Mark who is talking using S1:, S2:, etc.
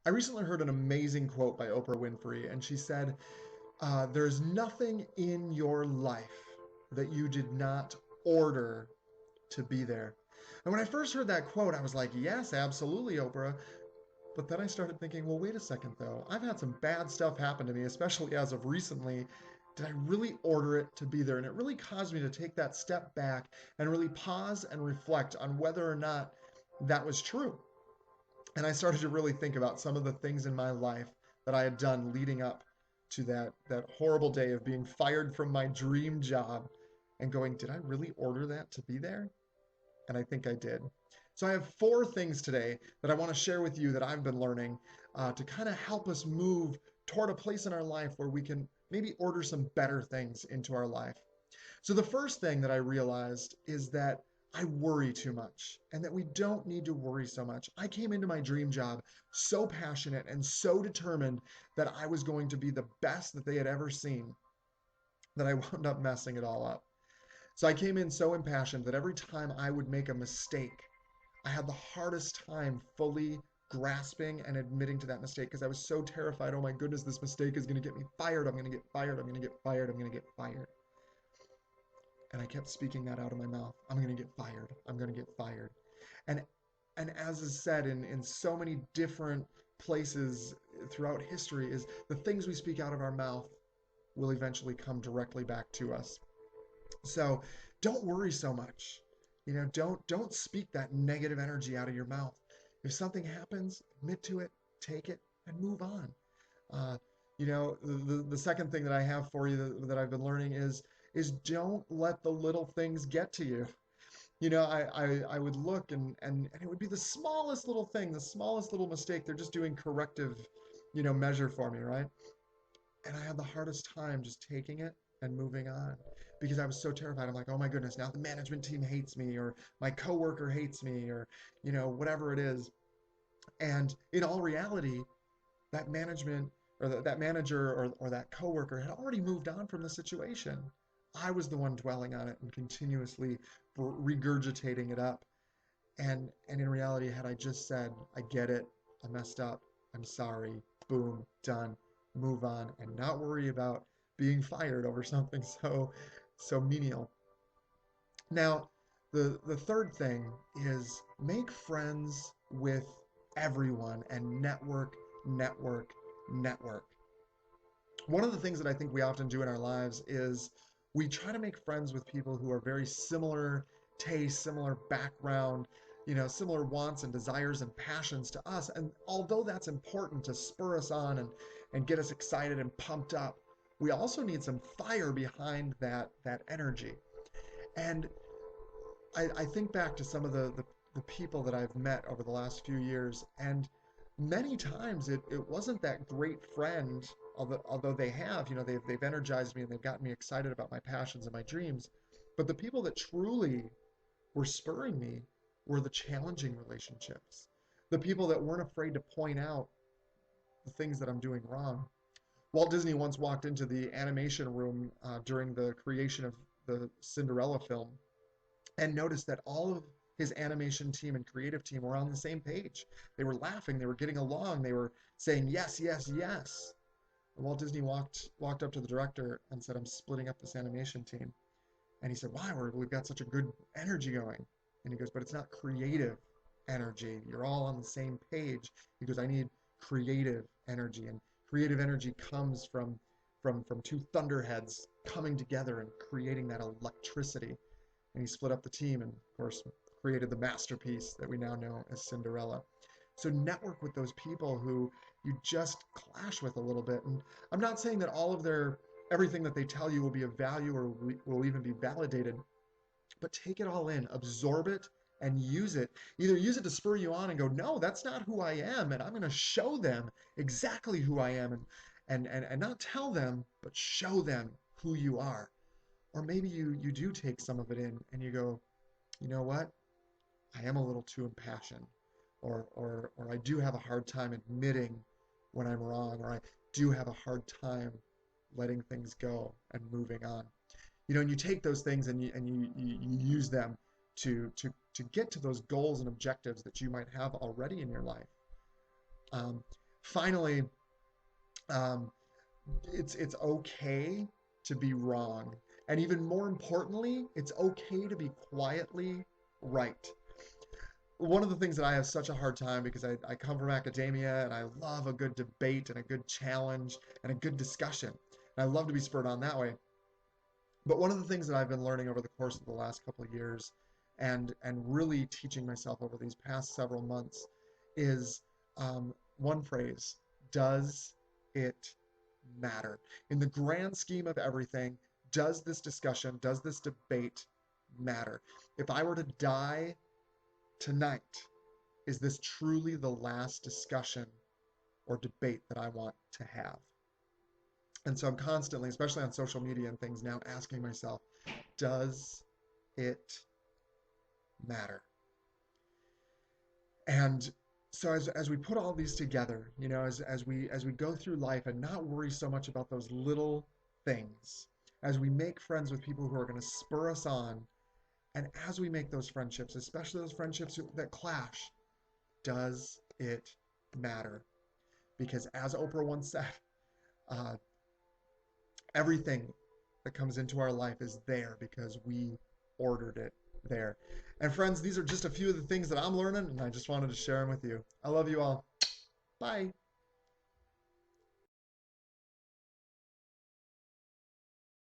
S1: I recently heard an amazing quote by Oprah Winfrey, and she said, there's nothing in your life that you did not order to be there. And when I first heard that quote, I was like, yes, absolutely, Oprah. But then I started thinking, well, wait a second, though. I've had some bad stuff happen to me, especially as of recently. Did I really order it to be there? And it really caused me to take that step back and really pause and reflect on whether or not that was true. And I started to really think about some of the things in my life that I had done leading up to that horrible day of being fired from my dream job and going, did I really order that to be there? And I think I did. So I have four things today that I want to share with you that I've been learning to kind of help us move toward a place in our life where we can maybe order some better things into our life. So the first thing that I realized is that I worry too much and that we don't need to worry so much. I came into my dream job so passionate and so determined that I was going to be the best that they had ever seen that I wound up messing it all up. So I came in so impassioned that every time I would make a mistake, I had the hardest time fully grasping and admitting to that mistake because I was so terrified. Oh my goodness, this mistake is going to get me fired. I'm going to get fired. I'm going to get fired. I'm going to get fired. And I kept speaking that out of my mouth. I'm going to get fired. I'm going to get fired. And and as is said in so many different places throughout history is the things we speak out of our mouth will eventually come directly back to us. So don't worry so much. Don't speak that negative energy out of your mouth. If something happens, admit to it, take it, and move on. Uh, the second thing that I have for you that I've been learning is don't let the little things get to you. I would look and it would be the smallest little thing, the smallest little mistake. They're just doing corrective, measure for me, right? And I had the hardest time just taking it and moving on because I was so terrified. I'm like, oh my goodness, now the management team hates me, or my coworker hates me, or whatever it is. And in all reality, that management or that manager or that coworker had already moved on from the situation. I was the one dwelling on it and continuously regurgitating it up. And in reality, had I just said, I get it, I messed up, I'm sorry, boom, done, move on, and not worry about being fired over something so menial. Now, the third thing is make friends with everyone and network, network. One of the things that I think we often do in our lives is we try to make friends with people who are very similar taste, similar background, similar wants and desires and passions to us. And although that's important to spur us on and get us excited and pumped up, we also need some fire behind that energy. And I think back to some of the people that I've met over the last few years, and many times it wasn't that great friend, although they have, they've energized me and they've gotten me excited about my passions and my dreams. But the people that truly were spurring me were the challenging relationships, the people that weren't afraid to point out the things that I'm doing wrong. Walt Disney once walked into the animation room during the creation of the Cinderella film and noticed that all of his animation team and creative team were on the same page. They were laughing, they were getting along, they were saying yes, yes, yes. And Walt Disney walked up to the director and said, "I'm splitting up this animation team." And he said, "Why? We've got such a good energy going." And he goes, "But it's not creative energy. You're all on the same page." He goes, "I need creative energy." And creative energy comes from two thunderheads coming together and creating that electricity. And he split up the team and, of course, created the masterpiece that we now know as Cinderella. So network with those people who you just clash with a little bit. And I'm not saying that all of their everything that they tell you will be of value or will even be validated, but take it all in, absorb it, and use it. Either use it to spur you on and go, no, that's not who I am, and I'm going to show them exactly who I am, and not tell them, but show them who you are. Or maybe you do take some of it in and you go, you know what? I am a little too impassioned, or I do have a hard time admitting when I'm wrong, or I do have a hard time letting things go and moving on. And you take those things and you use them to get to those goals and objectives that you might have already in your life. Um, Finally, um, it's okay to be wrong. And even more importantly, it's okay to be quietly right. One of the things that I have such a hard time, because I come from academia and I love a good debate and a good challenge and a good discussion. And I love to be spurred on that way. But one of the things that I've been learning over the course of the last couple of years and really teaching myself over these past several months is one phrase: does it matter? In the grand scheme of everything, does this discussion, does this debate matter? If I were to die tonight, is this truly the last discussion or debate that I want to have? And so I'm constantly, especially on social media and things now, asking myself, does it matter? And so as we put all these together, as we go through life and not worry so much about those little things, as we make friends with people who are going to spur us on, and as we make those friendships, especially those friendships that clash, does it matter? Because as Oprah once said, uh, everything that comes into our life is there because we ordered it there. And friends, these are just a few of the things that I'm learning, and I just wanted to share them with you. I love you all. Bye.